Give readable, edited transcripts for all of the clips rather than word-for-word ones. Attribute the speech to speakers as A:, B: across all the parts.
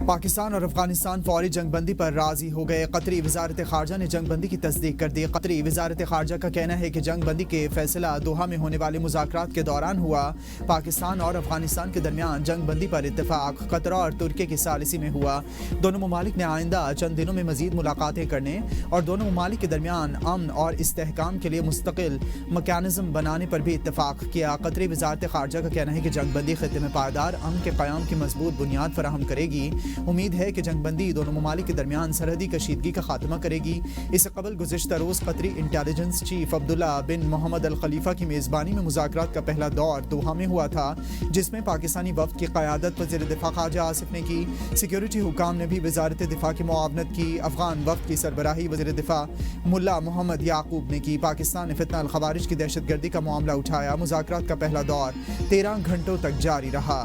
A: پاکستان اور افغانستان فوری جنگ بندی پر راضی ہو گئے۔ قطری وزارت خارجہ نے جنگ بندی کی تصدیق کر دی۔ قطری وزارت خارجہ کا کہنا ہے کہ جنگ بندی کے فیصلہ دوحہ میں ہونے والے مذاکرات کے دوران ہوا۔ پاکستان اور افغانستان کے درمیان جنگ بندی پر اتفاق قطر اور ترکی کی ثالثی میں ہوا۔ دونوں ممالک نے آئندہ چند دنوں میں مزید ملاقاتیں کرنے اور دونوں ممالک کے درمیان امن اور استحکام کے لیے مستقل میکانزم بنانے پر بھی اتفاق کیا۔ قطری وزارت خارجہ کا کہنا ہے کہ جنگ بندی خطے میں پائیدار امن کے قیام کی مضبوط بنیاد فراہم کرے گی۔ امید ہے کہ جنگ بندی دونوں ممالک کے درمیان سرحدی کشیدگی کا خاتمہ کرے گی۔ اس سے قبل گزشتہ روز قطری انٹیلیجنس چیف عبداللہ بن محمد الخلیفہ کی میزبانی میں مذاکرات کا پہلا دور دوحہ میں ہوا تھا، جس میں پاکستانی وفد کی قیادت وزیر دفاع خارجہ آصف نے کی۔ سیکیورٹی حکام نے بھی وزارت دفاع کی معاونت کی۔ افغان وفد کی سربراہی وزیر دفاع ملا محمد یعقوب نے کی۔ پاکستان نے فتنہ الخوارج کی دہشت گردی کا معاملہ اٹھایا۔ مذاکرات کا پہلا دور 13 گھنٹوں تک جاری رہا۔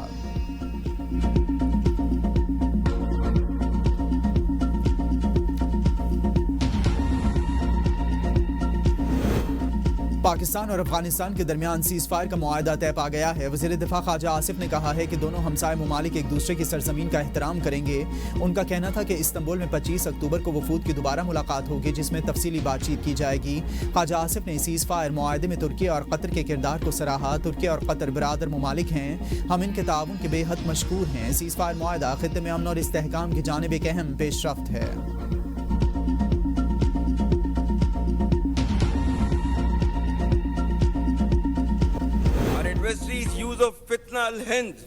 A: پاکستان اور افغانستان کے درمیان سیز فائر کا معاہدہ طے پا گیا ہے۔ وزیر دفاع خارجہ آصف نے کہا ہے کہ دونوں ہمسائے ممالک ایک دوسرے کی سرزمین کا احترام کریں گے۔ ان کا کہنا تھا کہ استنبول میں 25 اکتوبر کو وفود کی دوبارہ ملاقات ہوگی، جس میں تفصیلی بات چیت کی جائے گی۔ خارجہ آصف نے سیز فائر معاہدے میں ترکی اور قطر کے کردار کو سراہا۔ ترکی اور قطر برادر ممالک ہیں، ہم ان کے تعاون کے بے حد مشکور ہیں۔ سیز فائر معاہدہ خطے میں امن اور استحکام کی جانب ایک اہم پیش رفت ہے۔
B: Adversaries' use of Fitna al-Hind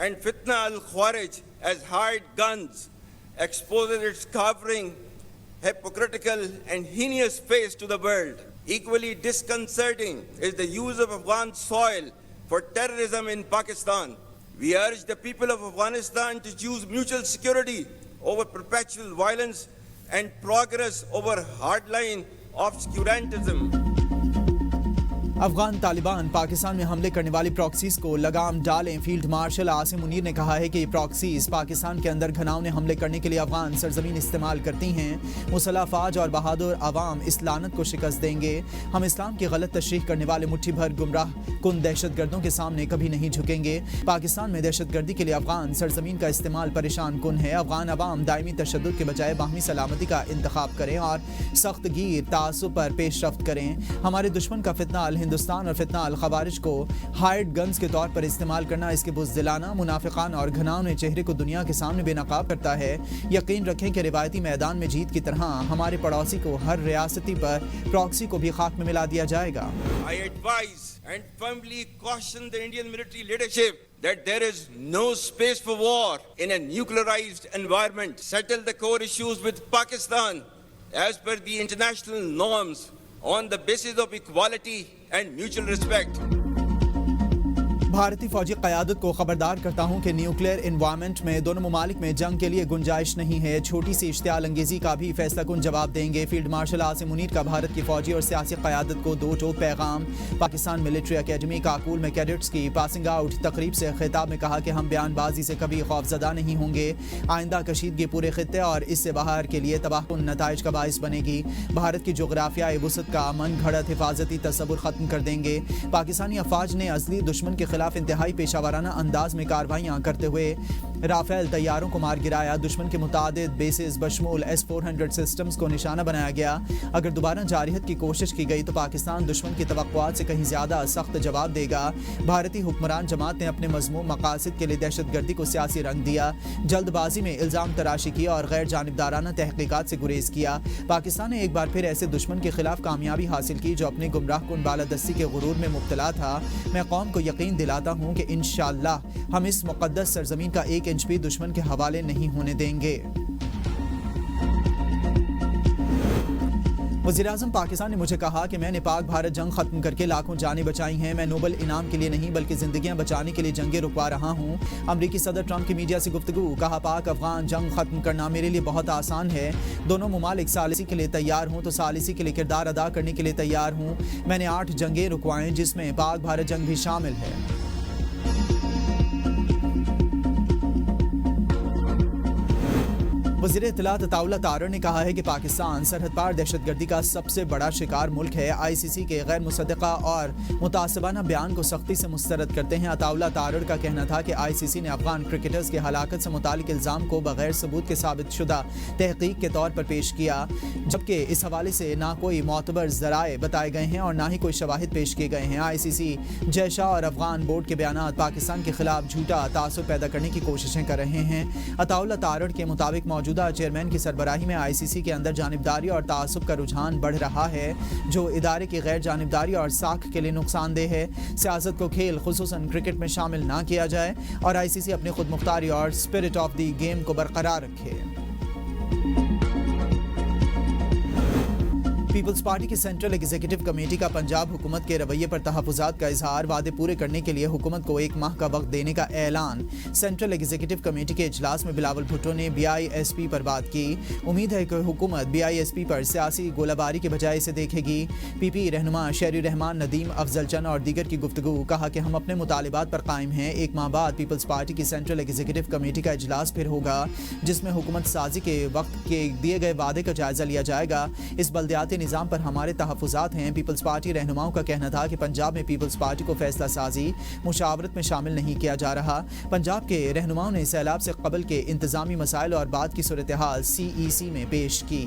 B: and Fitna al-Khawarij as hired guns exposes its cowering, hypocritical and heinous face to the world. Equally disconcerting is the use of Afghan soil for terrorism in Pakistan. We urge the people of Afghanistan to choose mutual security over perpetual violence and progress over hardline obscurantism.
A: Afghan Taliban Pakistan میں حملے کرنے والی proxies کو لگام ڈالیں۔ Field marshal Asim Munir نے کہا ہے کہ یہ پراکسیز پاکستان کے اندر گھناؤنے حملے کرنے کے لیے افغان سرزمین استعمال کرتی ہیں۔ مسلح افواج اور بہادر عوام اس لعنت کو شکست دیں گے۔ ہم اسلام کی غلط تشریح کرنے والے مٹھی بھر گمراہ کن دہشت گردوں کے سامنے کبھی نہیں جھکیں گے۔ پاکستان میں دہشت گردی کے لیے افغان سرزمین کا استعمال پریشان کن ہے۔ افغان عوام دائمی تشدد کے بجائے باہمی سلامتی کا انتخاب کریں اور سخت گیر تعصب پر پیش رفت کریں۔ ہمارے دشمن کا فتنہ ہندوستان اور فتنہ الخوارج کو ہائرڈ گنز کے طور پر استعمال کرنا اس کے بزدلانہ، منافقانہ اور گھناؤنے چہرے کو دنیا کے سامنے بے نقاب کرتا ہے۔ یقین رکھیں کہ روایتی میدان میں جیت کی طرح ہمارے پڑوسی کو ہر ریاستی پر پراکسی کو بھی خاک میں ملا دیا جائے گا۔
B: I advise and firmly caution the Indian military leadership that there is no space for war in a nuclearized environment. Settle the core issues with Pakistan as per the international norms on the basis of equality and mutual respect.
A: بھارتی فوجی قیادت کو خبردار کرتا ہوں کہ nuclear environment میں دونوں ممالک میں جنگ کے لیے گنجائش نہیں ہے۔ چھوٹی سی اشتعال انگیزی کا بھی فیصلہ کن جواب دیں گے۔ فیلڈ مارشل عاصم منیر کا بھارت کی فوجی اور سیاسی قیادت کو دو ٹوک پیغام۔ پاکستان ملٹری اکیڈمی کاکول میں کیڈٹس کی پاسنگ آؤٹ تقریب سے خطاب میں کہا کہ ہم بیان بازی سے کبھی خوفزدہ نہیں ہوں گے۔ آئندہ کشیدگی پورے خطے اور اس سے باہر کے لیے تباہ کن نتائج کا باعث بنے گی۔ بھارت کی جغرافیائی وسعت کا من گھڑت حفاظتی تصور ختم کر دیں گے۔ پاکستانی افواج نے اصلی دشمن کے خلاف انتہائی پیشہ ورانہ انداز میں کارروائیاں کرتے ہوئے رافیل طیاروں کو مار گرایا۔ دشمن کے متعدد بیسز بشمول S-400 سسٹمز کو نشانہ بنایا گیا۔ اگر دوبارہ جارحیت کی کوشش کی گئی تو پاکستان دشمن کی توقعات سے کہیں زیادہ سخت جواب دے گا۔ بھارتی حکمران جماعت نے اپنے مذموم مقاصد کے لیے دہشت گردی کو سیاسی رنگ دیا، جلد بازی میں الزام تراشی کی اور غیر جانبدارانہ تحقیقات سے گریز کیا۔ پاکستان نے ایک بار پھر ایسے دشمن کے خلاف کامیابی حاصل کی جو اپنے گمراہ کن بالادستی کے غرور میں مبتلا تھا۔ میں قوم کو یقین دلاتا ہوں کہ انشاءاللہ ہم اس مقدس سرزمین کا ایک انچ بھی دشمن کے حوالے نہیں ہونے دیں گے۔ وزیراعظم پاکستان نے مجھے کہا کہ میں نے پاک بھارت جنگ ختم کر کے لاکھوں جانیں بچائی ہیں۔ میں نوبل انعام کے لیے نہیں بلکہ زندگیاں بچانے کے لیے جنگیں رکوا رہا ہوں۔ امریکی صدر ٹرمپ کی میڈیا سے گفتگو، کہا پاک افغان جنگ ختم کرنا میرے لیے بہت آسان ہے۔ دونوں ممالک ثالثی کے لیے تیار ہوں تو ثالثی کے لیے کردار ادا کرنے کے لیے تیار ہوں۔ میں نے 8 جنگیں رکوائیں جس میں پاک بھارت جنگ بھی شامل ہے۔ وزیر वज़ीर इत्तलात अताउल्लाह तारड़ ने कहा है कि पाकिस्तान सरहद पार दहशतगर्दी का सबसे बड़ा शिकार मुल्क है। ICC के गैर मुसद्दक़ा और मुतासिबाना बयान को सख्ती से मुस्तरद करते हैं। अताउल्लाह तारड़ का कहना था कि ICC ने अफगान क्रिकेटर्स की हलाकत से मुतालिक इल्ज़ाम को बगैर सबूत के साबित शुदा तहकीक के तौर पर पेश किया, जबकि इस हवाले से ना कोई मोतबर ज़राए बताए गए हैं और ना ही कोई शवाहिद पेश किए गए हैं। ICC जैशा और अफगान बोर्ड के बयान पाकिस्तान के खिलाफ झूठा तासुब पैदा करने की कोशिशें कर रहे हैं। अताउल्लाह तारड़ के मुताबिक मौजूदा चेयरमैन की सरबराही में ICC के अंदर जानिबदारी और तासुब का रुझान बढ़ रहा है, जो इदारे की गैर जानिबदारी और साख के लिए नुकसानदेह है। सियासत को खेल खुसूसन क्रिकेट में शामिल ना किया जाए और ICC अपनी खुद मुख्तारी और स्पिरिट ऑफ द गेम को बरकरार रखे। पीपल्स पार्टी की सेंट्रल एग्जीक्यूटिव कमेटी का पंजाब हुकूमत के रवैये पर तहफ़्फ़ुज़ात का इजहार, वादे पूरे करने के लिए हुकूमत को 1 माह का वक्त देने का ऐलान। सेंट्रल एग्जीक्यूटिव कमेटी के इजलास में बिलावल भुट्टो ने BISP पर बात की। उम्मीद है कि हुकूमत BISP पर सियासी गोलाबारी के बजाय इसे देखेगी। PP रहनुमा शहरी रहमान नदीम अफजल चंद और दीगर की गुफ्तगू। कहा कि हम अपने मुतालिबात पर कायम हैं। 1 माह बाद पीपल्स पार्टी की सेंट्रल एग्जीक्यूटिव कमेटी का इजलास फिर होगा, जिसमें हुकूमत साजी के वक्त के दिए गए वादे का जायजा लिया जाएगा। इस बल्दियाती निज़ाम पर हमारे तहफ़्फ़ुज़ात हैं। पीपल्स पार्टी रहनुमाओं का कहना था कि पंजाब में पीपल्स पार्टी को फैसला साजी मुशावरत में शामिल नहीं किया जा रहा। पंजाब के रहनुमाओं ने सैलाब से कबल के इंतज़ामी मसाइल और बाद की सूरत हाल CEC में पेश की।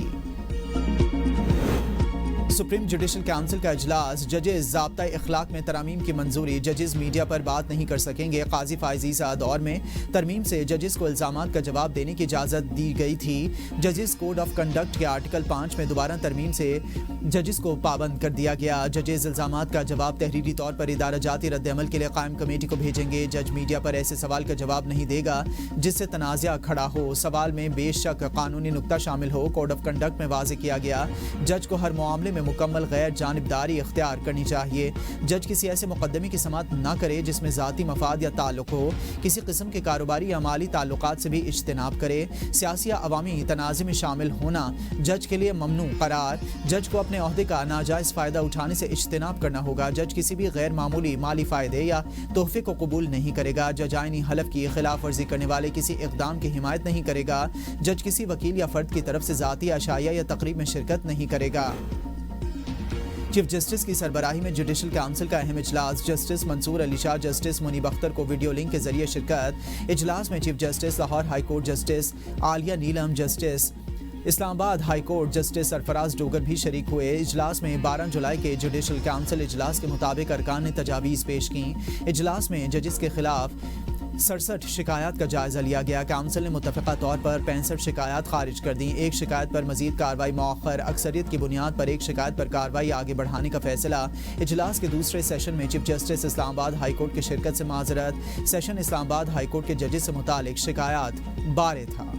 A: सुप्रीम जुडिशल काउंसिल का इजलास, जजेस ज़ाब्ता इखलाक में तरमीम की मंजूरी। जजेस मीडिया पर बात नहीं कर सकेंगे। काजी फायज़ ईसा दौर में तरमीम से जजेस को इल्ज़ामात का जवाब देने की इजाज़त दी गई थी। जजेस कोड ऑफ कंडक्ट के आर्टिकल 5 में दोबारा तरमीम से जजेस को पाबंद कर दिया गया। जजेस इल्ज़ामात का जवाब तहरीरी तौर पर इदारा जाती रद्द-ए-अमल के लिए कायम कमेटी को भेजेंगे। जज मीडिया पर ऐसे सवाल का जवाब नहीं देगा जिससे तनाज़ा खड़ा हो। सवाल में बेशक कानूनी नुक्ता शामिल हो। कोड ऑफ कंडक्ट में वाज़े किया गया, जज को हर मामले में मुकम्मल गैर जानिबदारी इख्तियार करनी चाहिए। जज किसी ऐसे मुकदमे की समाअत न करे जिसमें ज़ाती मफाद या ताल्लुक हो। किसी किस्म के कारोबारी या माली ताल्लुकात से भी इज्तिनाब करे। सियासी या अवामी तनाज़े में शामिल होना जज के लिए ममनू करार। जज को अपने ओहदे का नाजायज़ फ़ायदा उठाने से इज्तिनाब करना होगा। जज किसी भी गैर मामूली माली फ़ायदे या तोहफे को कबूल नहीं करेगा। जज आईनी हलफ की खिलाफ वर्जी करने वाले किसी इक़दाम की हिमायत नहीं करेगा। जज किसी वकील या फ़र्द की तरफ से ज़ाती अशाया या तकरीब में शिरकत नहीं करेगा। चीफ जस्टिस की सरबराही में जुडिशल काउंसिल का अहम इजलास। जस्टिस मंसूर अली शाह, जस्टिस मुनीब अख्तर को वीडियो लिंक के जरिए शिरकत। इजलास में chief justice Lahore high court justice Aalia Neelam, justice Islamabad high court justice Sarfraz Dogar भी शरीक हुए। इजलास में 12 जुलाई के जुडिशल काउंसिल इजलास के मुताबिक अरकान ने तजावीज़ पेश की। इजलास में जजेस के खिलाफ 67 शिकायत का जायजा लिया गया। काउंसिल ने मुत्तफ़िक़ा तौर पर 65 शिकायत खारिज कर दी। एक शिकायत पर मजीद कार्रवाई मौखर। अक्सरियत की बुनियाद पर एक शिकायत पर कार्रवाई आगे बढ़ाने का फैसला। इजलास के दूसरे सेशन में chief justice Islamabad high court की शिरकत से माजरत। सेशन इस्लामाबाद हाई कोर्ट के जजेस से मुतालिक शिकायत बारे था।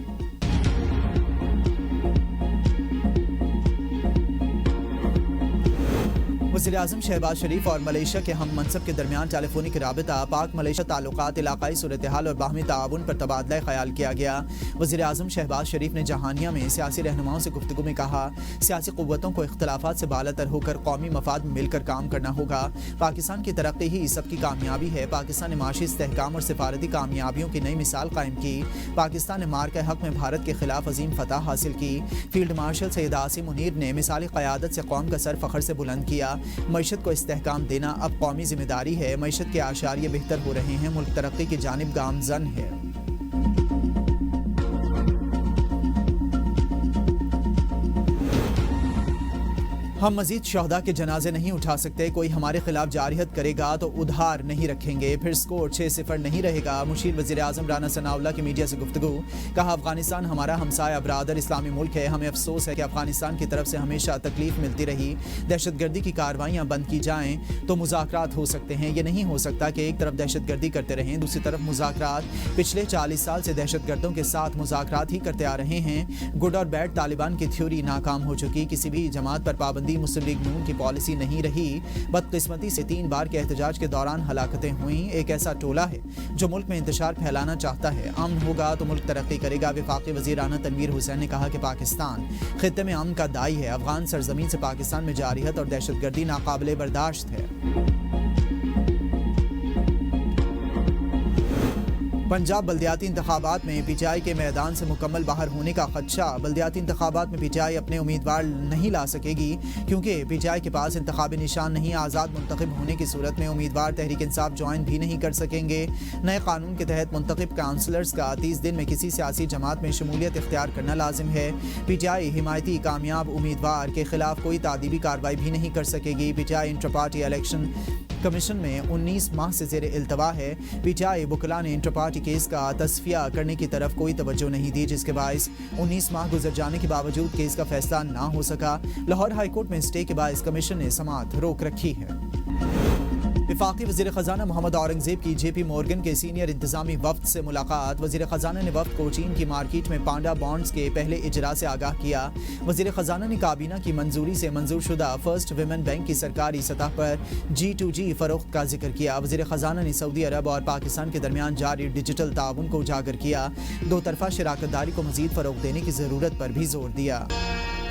A: वज़ीर-ए-आज़म शहबाज शरीफ और मलेशिया के हम मनसब के दरमियान टेलीफोनिक राबिता, पाक मलेशिया ताल्लुकात, इलाकाई सूरत हाल और बाहमी ताउन पर तबादला ख्याल किया गया। वज़ीर-ए-आज़म शहबाज शरीफ ने जहानिया में सियासी रहनुमाओं से गुफ्तगू में कहा, सियासी क़ुव्वतों को इख्तिलाफ़ात से बालातर होकर कौमी मफाद में मिलकर काम करना होगा। पाकिस्तान की तरक्की ही सबकी कामयाबी है। पाकिस्तान ने माशी इस्तेहकाम और सिफारती कामयाबियों की नई मिसाल कायम की। पाकिस्तान ने मार के हक़ में भारत के खिलाफ अजीम फतह हासिल की। फील्ड मार्शल सैयद आसिम मुनीर ने मिसाली क़यादत से कौम का सर फ़ख्र से बुलंद किया। मईशत को इस्तेहकाम देना अब कौमी जिम्मेदारी है। मईशत के आशारिये बेहतर हो रहे हैं। मुल्क तरक्की की जानिब गामज़न है। हम मजीद शहदा के जनाजे नहीं उठा सकते। कोई हमारे खिलाफ जारियत करेगा तो उधार नहीं रखेंगे। फिर स्कोर 6-0 नहीं रहेगा। मुशीर वज़ीर-ए-आज़म राना सनाउल्लाह की मीडिया से गुफ्तगू। कहा, अफगानिस्तान हमारा हमसाया बरादर इस्लामी मुल्क है। हमें अफसोस है कि अफगानिस्तान की तरफ से हमेशा तकलीफ मिलती रही। दहशतगर्दी की कार्रवाइयाँ बंद की जाएँ तो मुज़ाकरात हो सकते हैं। ये नहीं हो सकता कि एक तरफ दहशतगर्दी करते रहें, दूसरी तरफ मुज़ाकरात। पिछले 40 साल से दहशतगर्दों के साथ मुज़ाकरात ही करते आ रहे हैं। गुड और बैड तालिबान की थ्योरी नाकाम हो चुकी। किसी भी जमात पर पाबंदी मुस्लिम लीग नून की पॉलिसी नहीं रही। बदकिस्मती से 3 बार के एहतजाज के दौरान हलाकतें हुई। एक ऐसा टोला है जो मुल्क में इंतशार फैलाना चाहता है। अमन होगा तो मुल्क तरक्की करेगा। वफाकी वज़ीर आना तनवीर हुसैन ने कहा कि पाकिस्तान खित्ते में अमन का दाई है। अफगान सरजमीन से पाकिस्तान में जारियत और दहशतगर्दी नाकाबिले बर्दाश्त है। पंजाब बल्दियाती इंतखाबात में पीटीआई के मैदान से मुकम्मल बाहर होने का खदशा। बल्दियाती इंतखाबात में पीटीआई अपने उम्मीदवार नहीं ला सकेगी क्योंकि पीटीआई के पास इंतखाबी निशान नहीं। आज़ाद मुंतखब होने की सूरत में उम्मीदवार तहरीक इंसाफ ज्वाइन भी नहीं कर सकेंगे। नए कानून के तहत मुंतखब काउंसलर्स का 30 दिन में किसी सियासी जमात में शमूलियत इख्तियार करना लाजिम है। पीटीआई हिमायती कामयाब उम्मीदवार के खिलाफ कोई तादीबी कार्रवाई भी नहीं कर सकेगी। PTI inter party election commission में 19 माह से ज़ेर इल्तवा है। पीटीआई बुकला ने इंटर पार्टी केस का तस्फिया करने की तरफ कोई तवज्जो नहीं दी, जिसके बायस 19 माह गुजर जाने के बावजूद केस का फैसला ना हो सका। लाहौर हाई कोर्ट में स्टे के बायस कमीशन ने समाअत रोक रखी है। वफाकी वज़ीर ख़जाना मोहम्मद औरंगज़ेब की JP मॉर्गन के सीनियर इंतज़ामी वफ़द से मुलाकात। वज़ीर ख़जाना ने वफ़द को चीन की मार्केट में पांडा बॉन्ड्स के पहले इजरा से आगाह किया। वज़ीर ख़जाना ने काबीना की मंजूरी से मंजूर शुदा फर्स्ट विमेन बैंक की सरकारी सतह पर G2G फ़रोख्त का जिक्र किया। वज़ीर ख़जाना ने सऊदी अरब और पाकिस्तान के दरमियान जारी डिजिटल ताउन को उजागर किया। दो तरफ़ा शराकत दारी को मज़ीद फ़रोग़ देने की ज़रूरत पर भी जोर दिया।